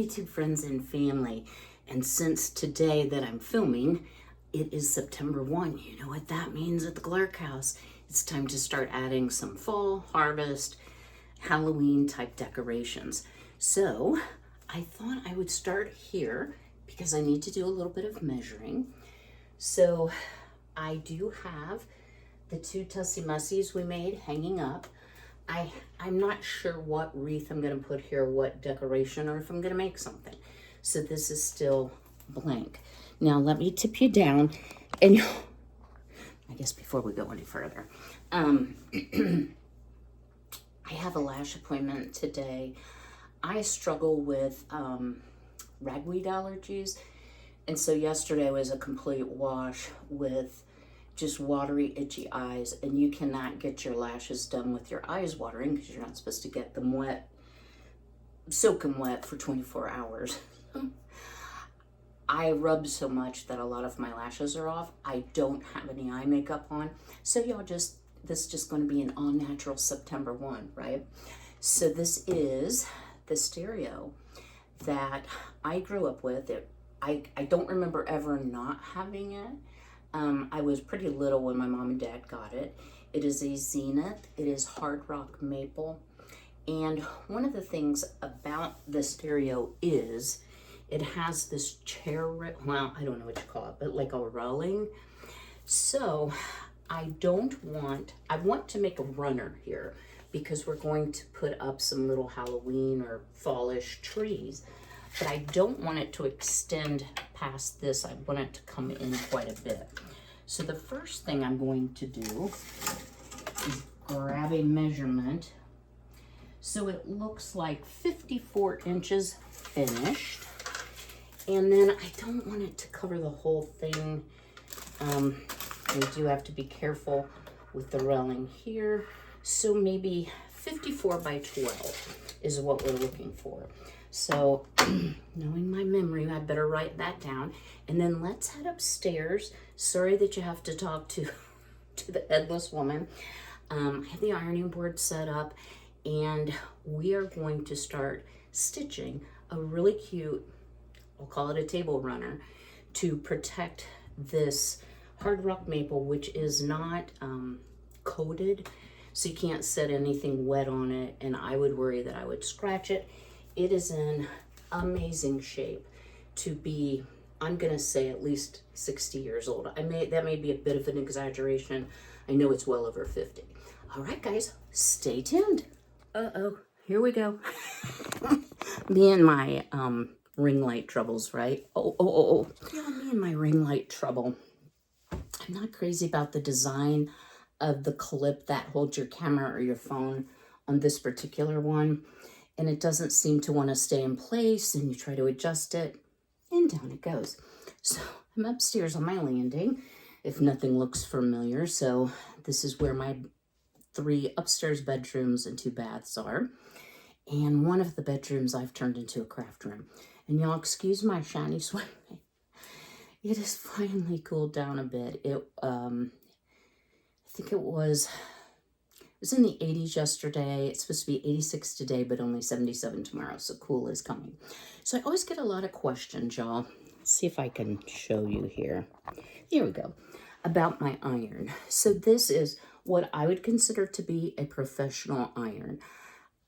YouTube friends and family. And since today that I'm filming, it is September 1. You know what that means at the Clark house. It's time to start adding some fall, harvest, Halloween type decorations. So I thought I would start here because I need to do a little bit of measuring. So I do have the 2 Tussie Mussies we made hanging up. I'm not sure what wreath I'm going to put here, what decoration, or if I'm going to make something. So this is still blank. Now let me tip you down, and I guess before we go any further, I have a lash appointment today. I struggle with ragweed allergies, and so yesterday was a complete wash with just watery, itchy eyes, and you cannot get your lashes done with your eyes watering because you're not supposed to get them wet, soaking wet for 24 hours. I rub so much that a lot of my lashes are off. I don't have any eye makeup on, so this is just going to be an all-natural September 1, right? So this is the stereo that I grew up with. I don't remember ever not having it. I was pretty little when my mom and dad got it. It is a Zenith. It is hard rock maple. And one of the things about the stereo is it has this chair, well, I don't know what you call it, but like a railing. So I want to make a runner here because we're going to put up some little Halloween or fallish trees. But I don't want it to extend past this. I want it to come in quite a bit. So the first thing I'm going to do is grab a measurement. So it looks like 54 inches finished. And then I don't want it to cover the whole thing. We do have to be careful with the railing here. So maybe 54 by 12 is what we're looking for. So knowing my memory, I better write that down. And then let's head upstairs. Sorry that you have to talk to the headless woman. I have the ironing board set up, and we are going to start stitching a really cute, I'll call it a table runner, to protect this hard rock maple, which is not coated, so you can't set anything wet on it, and I would worry that I would scratch it. It is in amazing shape to be, I'm gonna say, at least 60 years old. That may be a bit of an exaggeration. I know it's well over 50. All right, guys, stay tuned. Uh-oh, here we go. Me and my ring light troubles, right? Oh. Yeah, me and my ring light trouble. I'm not crazy about the design of the clip that holds your camera or your phone on this particular one. And it doesn't seem to want to stay in place, and you try to adjust it, and down it goes. So I'm upstairs on my landing, if nothing looks familiar. So this is where my 3 upstairs bedrooms and 2 baths are. And one of the bedrooms I've turned into a craft room. And y'all excuse my shiny sweat. It has finally cooled down a bit. I think it was in the 80s yesterday. It's supposed to be 86 today, but only 77 tomorrow. So cool is coming. So I always get a lot of questions, y'all. Let's see if I can show you here. Here we go. About my iron. So this is what I would consider to be a professional iron.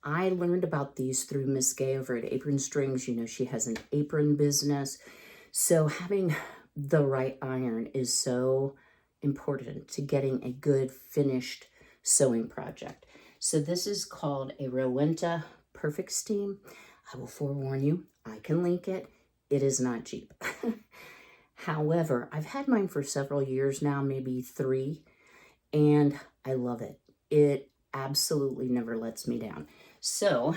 I learned about these through Miss Gay over at Apron Strings. You know, she has an apron business. So having the right iron is so important to getting a good finished sewing project. So this is called a Rowenta Perfect Steam. I will forewarn you, I can link it. It is not cheap. However, I've had mine for several years now, maybe 3, and I love it. It absolutely never lets me down. So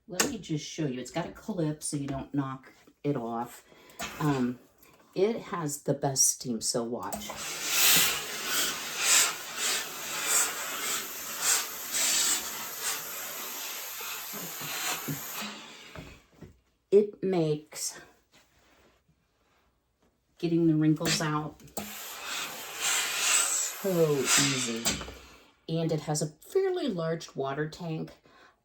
let me just show you. It's got a clip so you don't knock it off. It has the best steam, so watch. It makes getting the wrinkles out so easy. And it has a fairly large water tank.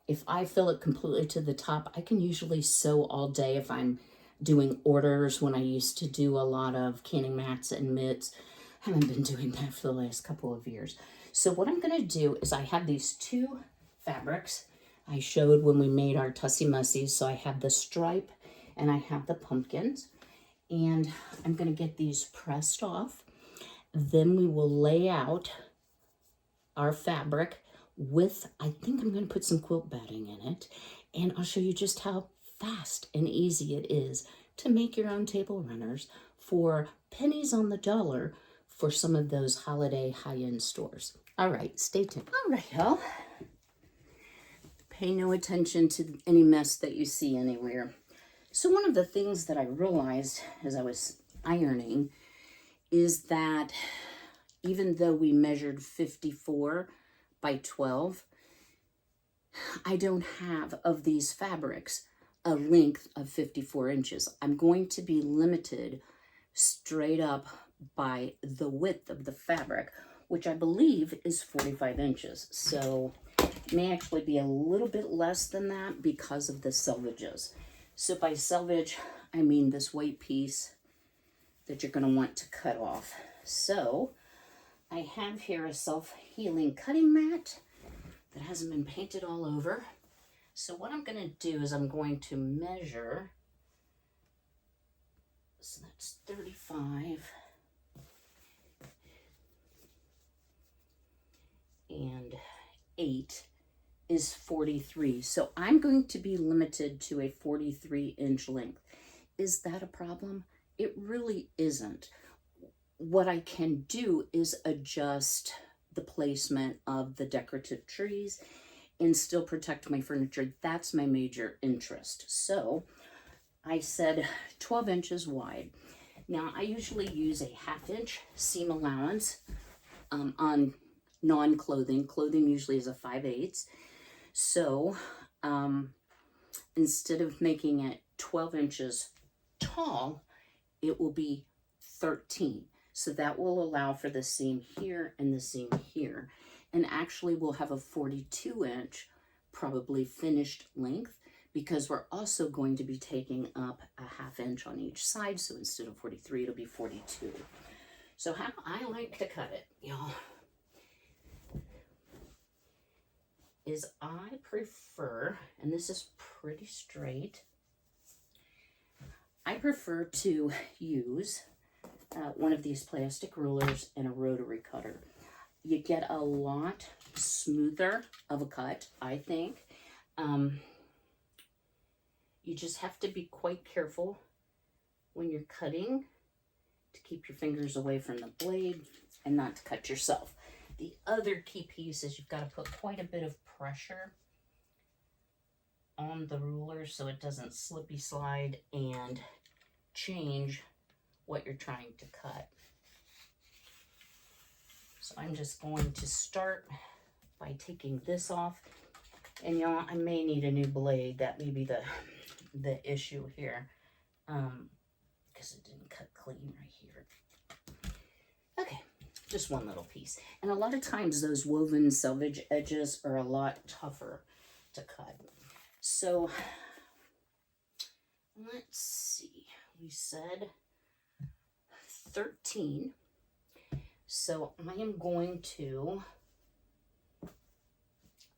if I fill it completely to the top, I can usually sew all day if I'm doing orders. When I used to do a lot of canning mats and mitts, I haven't been doing that for the last couple of years. So what I'm going to do is I have these two fabrics I showed when we made our Tussie Mussies. So I have the stripe and I have the pumpkins. And I'm going to get these pressed off. Then we will lay out our fabric with, I think I'm going to put some quilt batting in it. And I'll show you just how fast and easy it is to make your own table runners for pennies on the dollar for some of those holiday high-end stores. All right, stay tuned. All right, y'all. Pay no attention to any mess that you see anywhere. So one of the things that I realized as I was ironing is that even though we measured 54 by 12, I don't have, of these fabrics, a length of 54 inches. I'm going to be limited straight up by the width of the fabric, which I believe is 45 inches. So it may actually be a little bit less than that because of the selvages. So by selvage, I mean this white piece that you're going to want to cut off. So I have here a self-healing cutting mat that hasn't been painted all over. So what I'm going to do is I'm going to measure, so that's 35, and 8 is 43. So I'm going to be limited to a 43-inch length. Is that a problem? It really isn't. What I can do is adjust the placement of the decorative trees and still protect my furniture. That's my major interest. So I said 12 inches wide. Now I usually use a 1/2 inch seam allowance on non-clothing. Clothing usually is a 5/8. So instead of making it 12 inches tall, it will be 13. So that will allow for the seam here and the seam here. And actually we'll have a 42-inch probably finished length, because we're also going to be taking up a 1/2 inch on each side. So instead of 43, it'll be 42. So how I like to cut it, y'all, is I prefer, and this is pretty straight, I prefer to use one of these plastic rulers and a rotary cutter. You get a lot smoother of a cut, I think. You just have to be quite careful when you're cutting to keep your fingers away from the blade and not to cut yourself. The other key piece is you've got to put quite a bit of pressure on the ruler so it doesn't slippy slide and change what you're trying to cut. So I'm just going to start by taking this off. And y'all, I may need a new blade. That may be the issue here, because it didn't cut clean right here. Okay, just one little piece. And a lot of times those woven selvage edges are a lot tougher to cut. So let's see, we said 13. So I am going to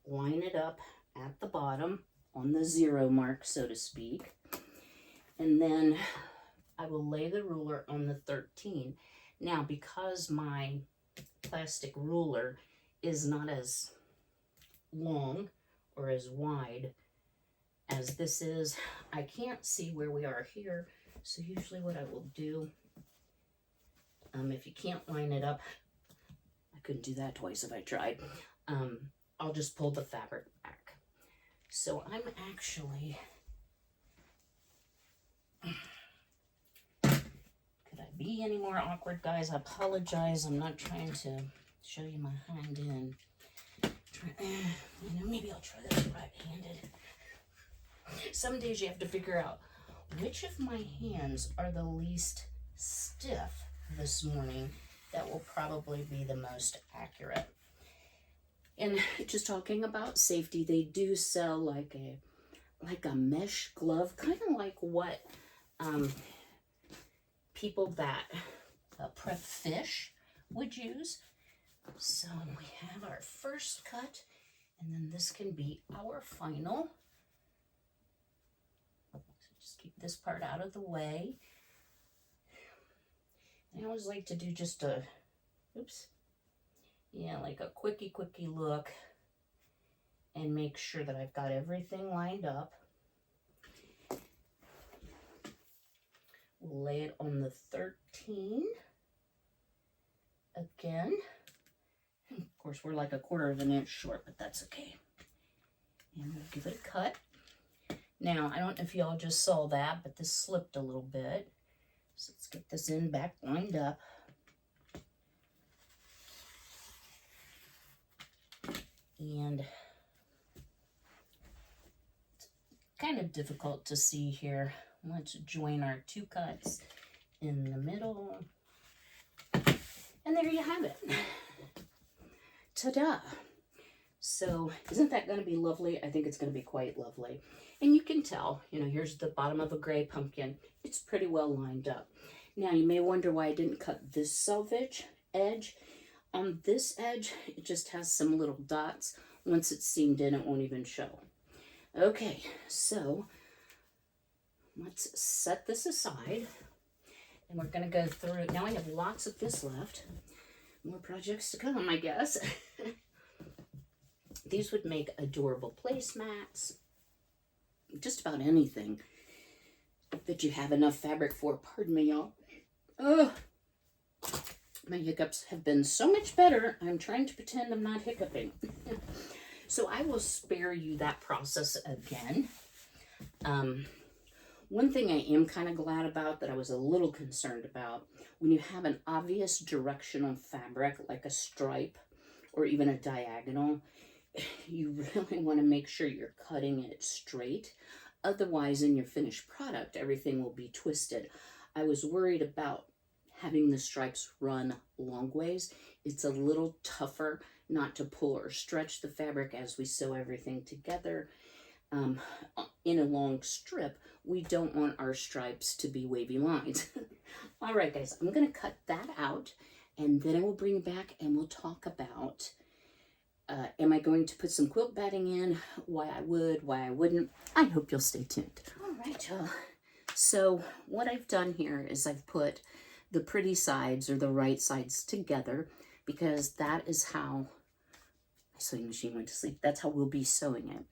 line it up at the bottom on the 0 mark, so to speak. And then I will lay the ruler on the 13. Now, because my plastic ruler is not as long or as wide as this is, I can't see where we are here. So usually what I will do, if you can't line it up, I couldn't do that twice if I tried, I'll just pull the fabric back. So I'm actually, could I be any more awkward, guys? I apologize. I'm not trying to show you my hind end. Maybe I'll try this right-handed. Some days you have to figure out which of my hands are the least stiff this morning. That will probably be the most accurate. And just talking about safety, they do sell like a mesh glove, kind of like what people that prep fish would use. So we have our first cut, and then this can be our final. So just keep this part out of the way. I always like to do just a, like a quickie look and make sure that I've got everything lined up. We'll lay it on the 13 again. Of course, we're like a 1/4 of an inch short, but that's okay. And we'll give it a cut. Now, I don't know if y'all just saw that, but this slipped a little bit. So let's get this end back lined up. And it's kind of difficult to see here. Let's join our 2 cuts in the middle. And there you have it. Ta-da! So isn't that going to be lovely? I think it's going to be quite lovely. And you can tell, here's the bottom of a gray pumpkin. It's pretty well lined up. Now you may wonder why I didn't cut this selvage edge. On this edge, it just has some little dots. Once it's seamed in, it won't even show. Okay, so let's set this aside. And we're going to go through. Now I have lots of this left. More projects to come, I guess. These would make adorable placemats. Just about anything that you have enough fabric for. Pardon me, y'all. Oh, my hiccups have been so much better. I'm trying to pretend I'm not hiccuping. So I will spare you that process again. One thing I am kind of glad about that I was a little concerned about, when you have an obvious directional fabric, like a stripe or even a diagonal, you really want to make sure you're cutting it straight. Otherwise, in your finished product, everything will be twisted. I was worried about having the stripes run long ways. It's a little tougher not to pull or stretch the fabric as we sew everything together. In a long strip, we don't want our stripes to be wavy lines. All right, guys, I'm going to cut that out, and then I will bring it back and we'll talk about am I going to put some quilt batting in, why I would, why I wouldn't. I hope you'll stay tuned. All right, y'all. So what I've done here is I've put the pretty sides or the right sides together, because that is how my sewing machine went to sleep. That's how we'll be sewing it.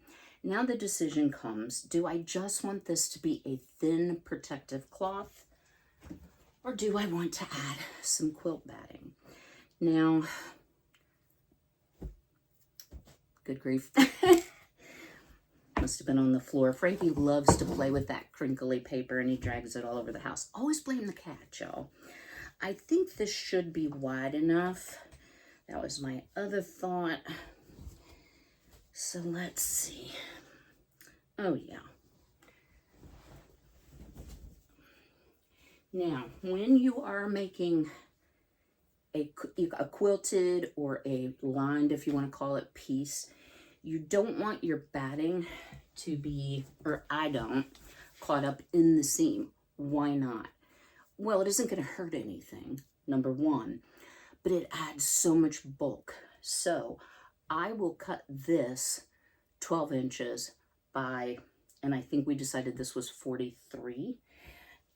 Now the decision comes, do I just want this to be a thin protective cloth, or do I want to add some quilt batting? Now, good grief. Must have been on the floor. Frankie loves to play with that crinkly paper and he drags it all over the house. Always blame the cat, y'all. I think this should be wide enough. That was my other thought. So let's see. Oh, yeah. Now, when you are making a quilted or a lined, if you want to call it, piece, you don't want your batting to be, or I don't, caught up in the seam. Why not? Well, it isn't going to hurt anything, number one, but it adds so much bulk. So I will cut this 12 inches by, and I think we decided this was 43.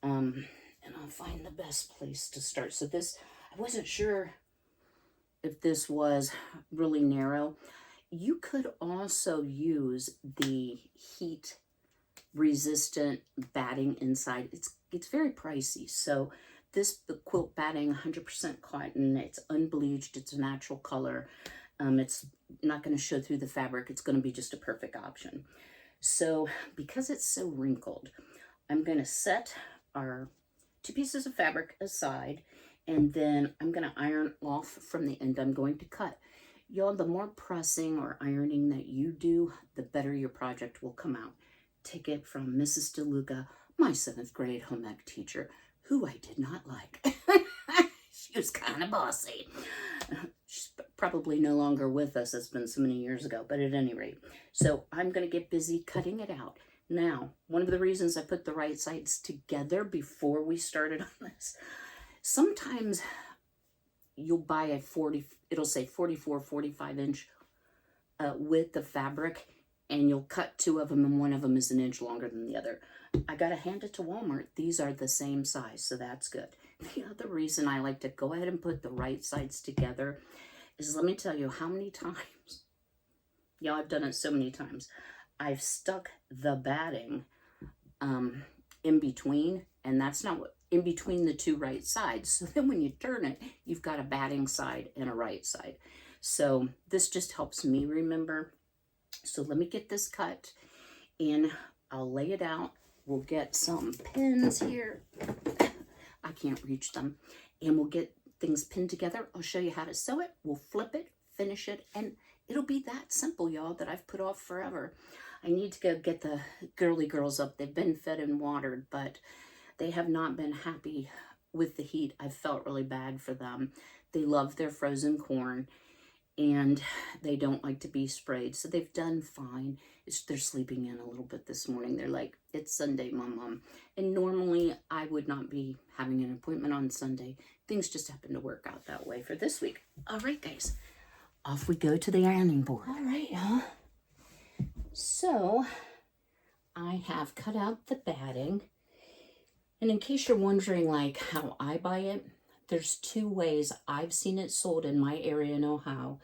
And I'll find the best place to start. So this, I wasn't sure if this was really narrow. You could also use the heat resistant batting inside. It's very pricey. So the quilt batting, 100% cotton, it's unbleached, it's a natural color. It's not going to show through the fabric. It's going to be just a perfect option. So because it's so wrinkled, I'm going to set our 2 pieces of fabric aside, and then I'm going to iron off from the end I'm going to cut. Y'all, the more pressing or ironing that you do, the better your project will come out. Take it from Mrs. DeLuca, my 7th grade home ec teacher, who I did not like. She was kind of bossy. She's probably no longer with us. It's been so many years ago, but at any rate. So I'm going to get busy cutting it out. Now, one of the reasons I put the right sides together before we started on this, sometimes you'll buy a 40, it'll say 44, 45 inch width of fabric, and you'll cut two of them and one of them is an inch longer than the other. I got to hand it to Walmart. These are the same size, so that's good. The other reason I like to go ahead and put the right sides together is, let me tell you how many times, yeah, I've done it so many times, I've stuck the batting in between, and that's not what, in between the two right sides. So then when you turn it, you've got a batting side and a right side. So this just helps me remember. So let me get this cut and I'll lay it out. We'll get some pins here. I can't reach them. And we'll get things pinned together. I'll show you how to sew it. We'll flip it, finish it, and it'll be that simple, y'all, that I've put off forever. I need to go get the girly girls up. They've been fed and watered, but they have not been happy with the heat. I've felt really bad for them. They love their frozen corn, and they don't like to be sprayed. So they've done fine. They're sleeping in a little bit this morning. They're like, it's Sunday, Mom. And normally I would not be having an appointment on Sunday. Things just happen to work out that way for this week. All right, guys, off we go to the ironing board. All right, y'all. So I have cut out the batting. And in case you're wondering like how I buy it, there's two ways I've seen it sold in my area in Ohio.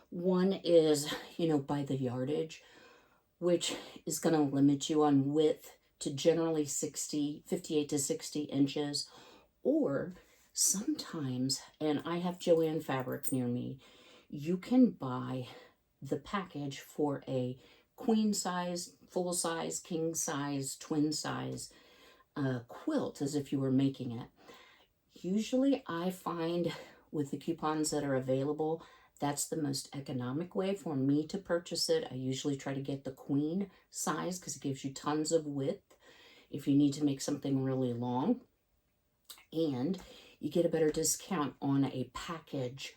One is, by the yardage, which is going to limit you on width to generally 58 to 60 inches. Or sometimes, and I have Joann Fabrics near me, you can buy the package for a queen size, full size, king size, twin size quilt, as if you were making it. Usually I find with the coupons that are available, that's the most economic way for me to purchase it. I usually try to get the queen size because it gives you tons of width if you need to make something really long. And you get a better discount on a package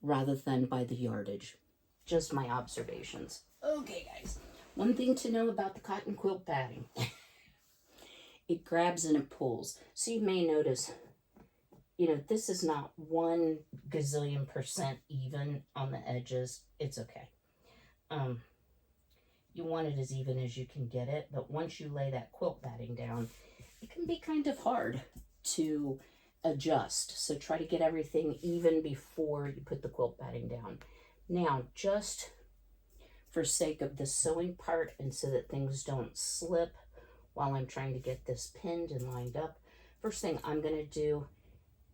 rather than by the yardage. Just my observations. Okay, guys. One thing to know about the cotton quilt batting. It grabs and it pulls. So you may notice, this is not 1 gazillion% even on the edges. It's okay. You want it as even as you can get it, but once you lay that quilt batting down, it can be kind of hard to adjust. So try to get everything even before you put the quilt batting down. Now, just for sake of the sewing part and so that things don't slip while I'm trying to get this pinned and lined up, first thing I'm going to do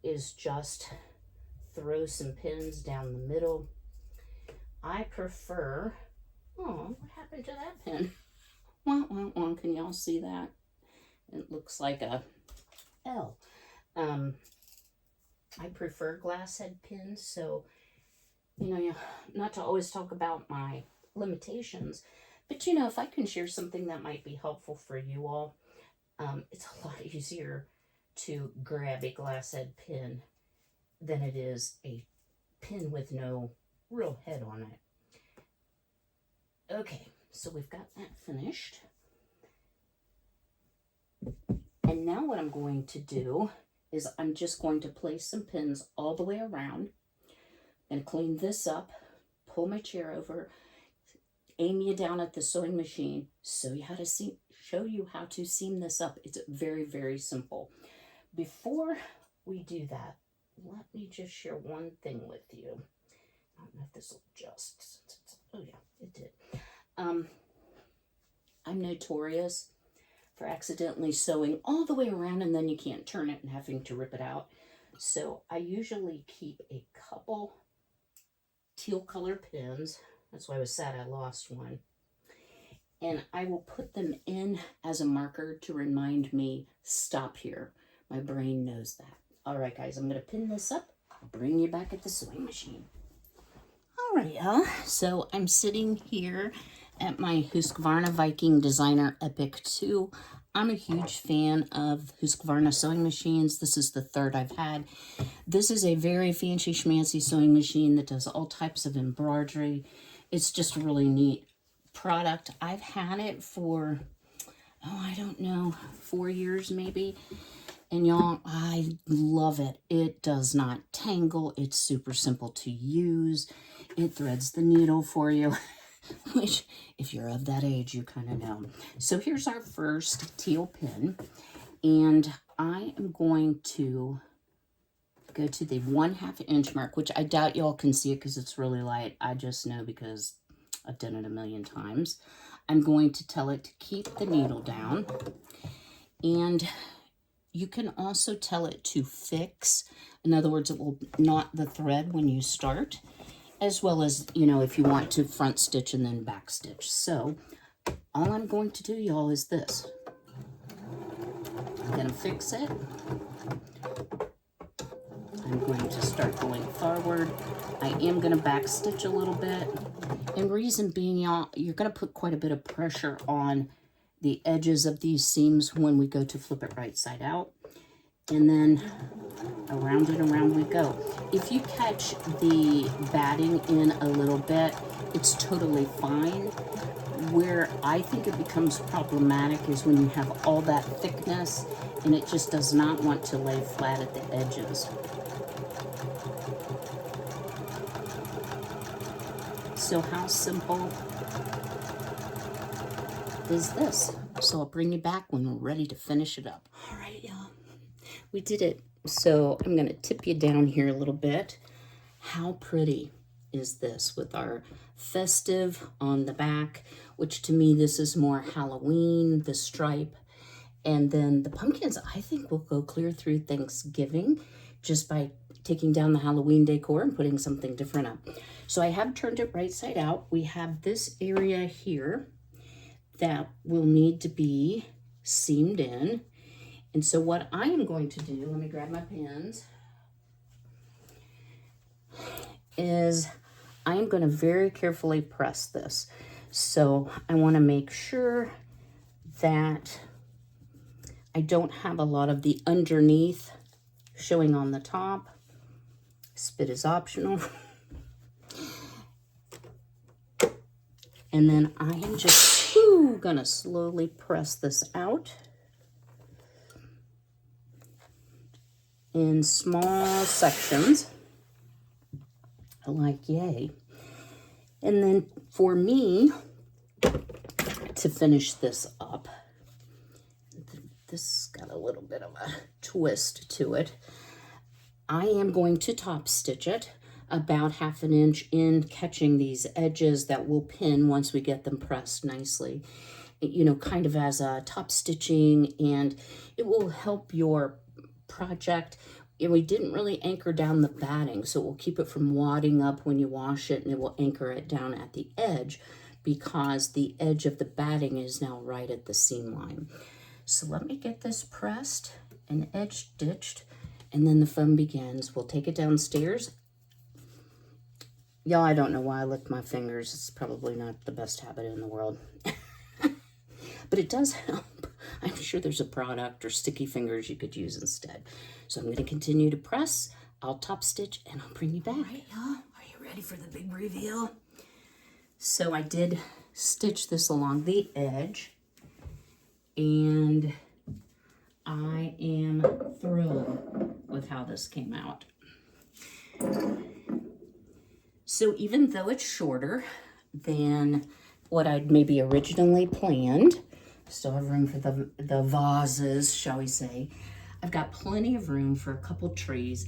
is just throw some pins down the middle. I prefer, oh, what happened to that pin? Wah, wah, wah. Can y'all see that? It looks like a L. I prefer glass head pins, so, not to always talk about my limitations, but if I can share something that might be helpful for you all, it's a lot easier to grab a glass head pin than it is a pin with no real head on it. Okay, so we've got that finished. And now what I'm going to do is I'm just going to place some pins all the way around and clean this up, pull my chair over, aim you down at the sewing machine, show you how to seam this up. It's very, very simple. Before we do that, let me just share one thing with you. I don't know if this will adjust. Oh yeah, it did. I'm notorious for accidentally sewing all the way around and then you can't turn it and having to rip it out. So I usually keep a couple teal color pins. That's why I was sad I lost one. And I will put them in as a marker to remind me, stop here. My brain knows that. All right, guys, I'm going to pin this up. I'll bring you back at the sewing machine. All right, y'all. So I'm sitting here at my Husqvarna Viking Designer Epic 2. I'm a huge fan of Husqvarna sewing machines. This is the third I've had. This is a very fancy schmancy sewing machine that does all types of embroidery. It's just a really neat product. I've had it for, I don't know, 4 years maybe. And y'all, I love it. It does not tangle. It's super simple to use. It threads the needle for you, which if you're of that age, you kind of know. So here's our first teal pin. And I am going to go to the 1/2 inch mark, which I doubt y'all can see it because it's really light. I just know because I've done it a million times. I'm going to tell it to keep the needle down. And you can also tell it to fix. In other words, it will knot the thread when you start, as well as, you know, if you want to front stitch and then back stitch. So all I'm going to do, y'all, is this. I'm going to fix it. I'm going to start going forward. I am going to back stitch a little bit. And reason being, y'all, you're going to put quite a bit of pressure on the edges of these seams when we go to flip it right side out. And then around and around we go. If you catch the batting in a little bit, it's totally fine. Where I think it becomes problematic is when you have all that thickness and it just does not want to lay flat at the edges. So how simple is this? So I'll bring you back when we're ready to finish it up. All right, y'all. We did it. So I'm going to tip you down here a little bit. How pretty is this with our festive on the back, which to me, this is more Halloween, the stripe. And then the pumpkins, I think, will go clear through Thanksgiving just by taking down the Halloween decor and putting something different up. So I have turned it right side out. We have this area here that will need to be seamed in. And so what I am going to do, let me grab my pins, is I am going to very carefully press this. So I want to make sure that I don't have a lot of the underneath showing on the top. Spit is optional. And then I am just going to slowly press this out in small sections, like yay. And then for me to finish this up, this got a little bit of a twist to it. I am going to top stitch it about 1/2 inch in, catching these edges that will pin once we get them pressed nicely. You know, kind of as a top stitching, and it will help your project. And we didn't really anchor down the batting, so it will keep it from wadding up when you wash it, and it will anchor it down at the edge because the edge of the batting is now right at the seam line. So let me get this pressed and edge stitched, and then the fun begins. We'll take it downstairs. Y'all, I don't know why I lick my fingers. It's probably not the best habit in the world. But it does help. I'm sure there's a product or sticky fingers you could use instead. So I'm going to continue to press. I'll top stitch and I'll bring you back. All right, y'all. Are you ready for the big reveal? So I did stitch this along the edge, and I am thrilled with how this came out. So even though it's shorter than what I'd maybe originally planned, still have room for the vases, shall we say. I've got plenty of room for a couple trees.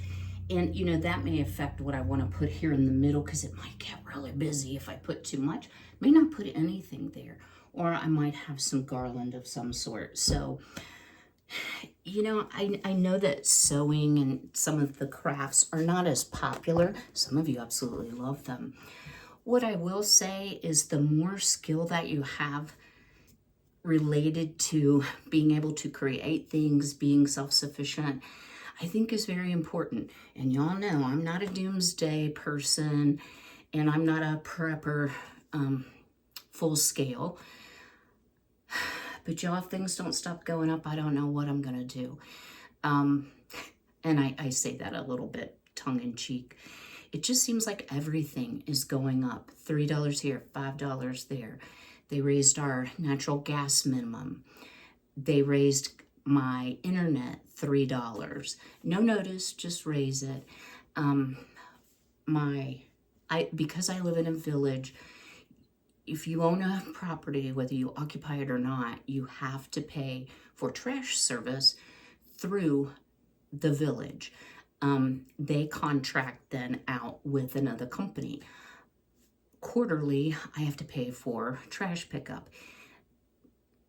And, you know, that may affect what I want to put here in the middle because it might get really busy if I put too much. May not put anything there. Or I might have some garland of some sort. So, you know, I know that sewing and some of the crafts are not as popular. Some of you absolutely love them. What I will say is the more skill that you have related to being able to create things, being self-sufficient, I think is very important. And y'all know I'm not a doomsday person, and I'm not a prepper full scale. But y'all, if things don't stop going up, I don't know what I'm going to do. And I say that a little bit tongue-in-cheek. It just seems like everything is going up. $3 here, $5 there. They raised our natural gas minimum. They raised my internet $3. No notice, just raise it. Because I live in a village, if you own a property, whether you occupy it or not, you have to pay for trash service through the village. They contract then out with another company. Quarterly, I have to pay for trash pickup.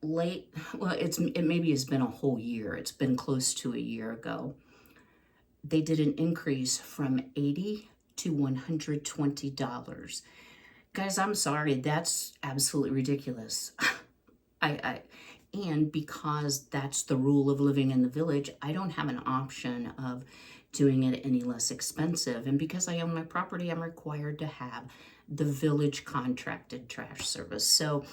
It maybe has been a whole year. It's been close to a year ago. They did an increase from $80 to $120. Guys, I'm sorry, that's absolutely ridiculous. And because that's the rule of living in the village, I don't have an option of doing it any less expensive. And because I own my property, I'm required to have the village contracted trash service. So,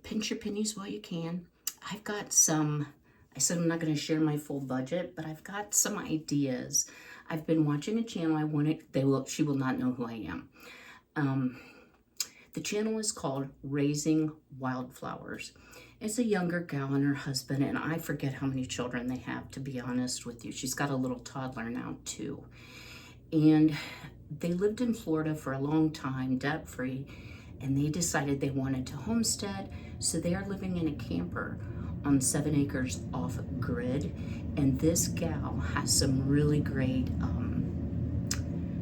pinch your pennies while you can. I've got some, I said I'm not going to share my full budget, but I've got some ideas. I've been watching a channel. She will not know who I am. The channel is called Raising Wildflowers. It's a younger gal and her husband, and I forget how many children they have, to be honest with you. She's got a little toddler now, too. And they lived in Florida for a long time, debt-free, and they decided they wanted to homestead, so they are living in a camper on 7 acres off grid. And this gal has some really great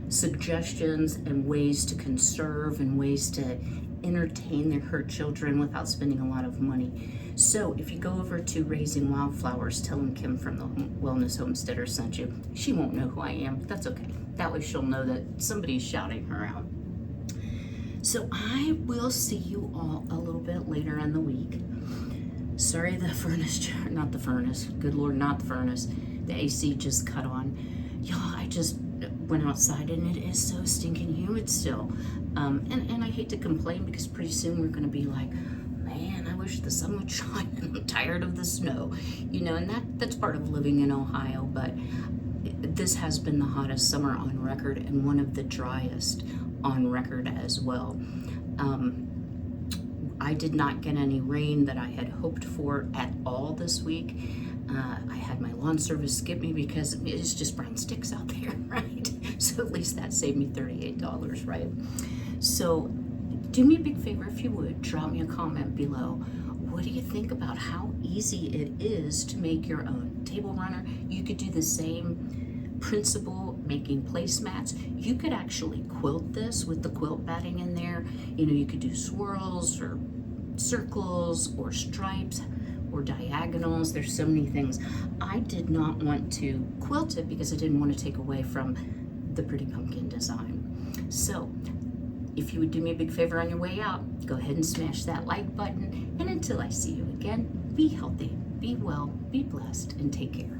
suggestions and ways to conserve and ways to entertain her children without spending a lot of money. So if you go over to Raising Wildflowers, tell them Kym from the Wellness Homesteader sent you. She won't know who I am, but that's okay. That way she'll know that somebody's shouting her out. So I will see you all a little bit later in the week. Sorry, the AC just cut on. Y'all, I just went outside and it is so stinking humid still. And I hate to complain because pretty soon we're gonna be like, man, I wish the sun would shine and I'm tired of the snow. And that's part of living in Ohio, but this has been the hottest summer on record and one of the driest on record as well. I did not get any rain that I had hoped for at all this week. I had my lawn service skip me because it's just brown sticks out there, right? So at least that saved me $38, right? So do me a big favor if you would, drop me a comment below. What do you think about how easy it is to make your own table runner? You could do the same principle making placemats. You could actually quilt this with the quilt batting in there. You could do swirls or circles or stripes or diagonals. There's so many things. I did not want to quilt it because I didn't want to take away from the pretty pumpkin design. So if you would do me a big favor on your way out, go ahead and smash that like button. And until I see you again, be healthy, be well, be blessed, and take care.